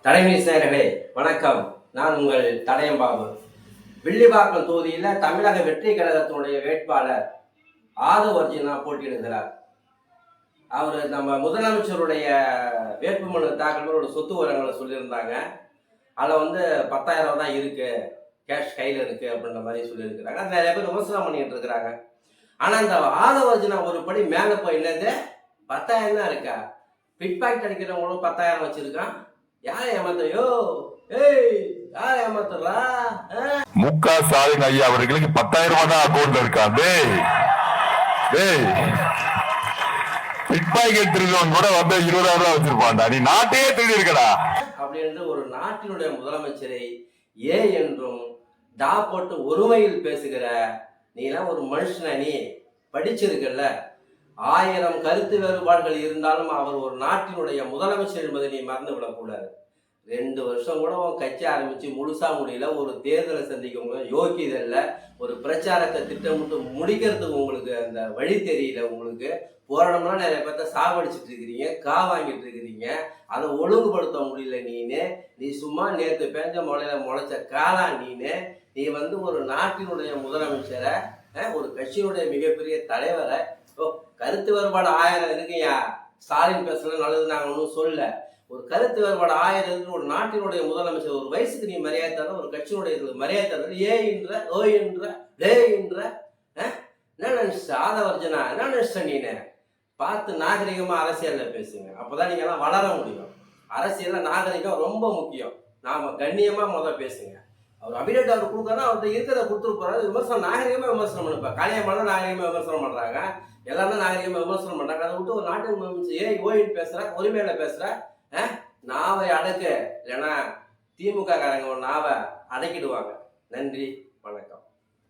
தலைமை நேயர்களே வணக்கம். நான் உங்கள் தடயம்பாபு. வில்லிவாக்கம் தொகுதியில் தமிழக வெற்றி கழகத்தினுடைய வேட்பாளர் ஆதவ் அர்ஜுனா போட்டியிடுகிறார். அவர் நம்ம முதலமைச்சருடைய வேட்புமனு தாக்கல் ஒரு சொத்து விவரங்களை சொல்லியிருந்தாங்க. அதில் 10,000 தான் இருக்கு, கேஷ் கையில் இருக்கு அப்படின்ற மாதிரி சொல்லியிருக்கிறாங்க. அது நிறைய பேர் விமர்சனம் பண்ணிட்டு இருக்கிறாங்க. ஆனால் இந்த ஆதவ் அர்ஜுனா ஒரு படி மேலே போய் என்னது 10,000 தான் இருக்கா? பிட் பாக்கெட் அடிக்கிறவங்களும் 10,000 வச்சிருக்கான். யாரை ஏமாத்துறையோ? யாரை ஏமாத்துறா? முக ஸ்டாலின் ஐயா அவர்களுக்கு 10,000 ரூபாய் தான் அக்கௌண்ட்ல இருக்காது. பிட் பாக்கெட் திருடுவன் கூட 20,000 ரூபாய் வச்சிருப்பான்டா. நீ நாட்டையே திருடி இருக்கடா அப்படின்னு ஒரு நாட்டினுடைய முதலமைச்சரை ஏ என்றும் டா போட்டு ஒருமையில் பேசுகிற நீலாம் ஒரு மனுஷனா? நீ படிச்சிருக்கல, 1000 கருத்து வேறுபாடுகள் இருந்தாலும் அவர் ஒரு நாட்டினுடைய முதலமைச்சர் என்பதை நீ மறந்து விடக்கூடாது. 2 வருஷம் கூட கட்சி ஆரம்பிச்சு முழுசா முடியல, ஒரு தேர்தலை சந்திக்க யோக்கியதில்ல, ஒரு பிரச்சாரத்தை திட்டமிட்டு முடிக்கிறதுக்கு உங்களுக்கு அந்த வழி தெரியல. உங்களுக்கு போராடம்லாம் நிறைய பேர்த்த சாவடிச்சுட்டு இருக்கிறீங்க, வாங்கிட்டு இருக்கிறீங்க, அதை ஒழுங்குபடுத்த முடியல. நீ சும்மா நேற்று பேஞ்ச முளையில முளைச்ச காலா? நீ ஒரு நாட்டினுடைய முதலமைச்சரை, ஒரு கட்சியினுடைய மிகப்பெரிய தலைவரை கருத்து வேறுபாடு 1000 இருக்குயா, ஸ்டாலின் பேசல நல்லது நாங்கள் ஒன்றும் சொல்ல. ஒரு கருத்து வேறுபாடு 1000 இருக்கு. ஒரு நாட்டினுடைய முதலமைச்சர், ஒரு வயசுக்கு நீ மரியாதை தர, ஒரு கட்சியினுடைய மரியாதை தர, என்ன நினைச்ச ஆதவ் அர்ஜுனா? என்ன நினைச்ச? நீனு பார்த்து நாகரிகமா அரசியல்ல பேசுங்க, அப்பதான் நீங்க எல்லாம் வளர முடியும். அரசியல்ல நாகரிகம் ரொம்ப முக்கியம். நாம கண்ணியமா பேசுங்க. அவர் அபிடேட் அவர் கொடுக்கறா, அவர்கிட்ட இருக்கிறத கொடுத்துட்டு போறாரு. விமர்சனம் நாகரிகமா விமர்சனம் பண்ணுப்பா. கல்யாணமான நாகரிகமா விமர்சனம் பண்றாங்க, எல்லாமே நாகரிகமா விமர்சனம் பண்றாங்க. அதை விட்டு ஒரு நாட்டு ஓய்வு பேசுற, உரிமையில பேசுற, நாவை அடக்கு, இல்லைன்னா திமுக காரங்க ஒரு நாவை அடக்கிடுவாங்க. நன்றி, வணக்கம்.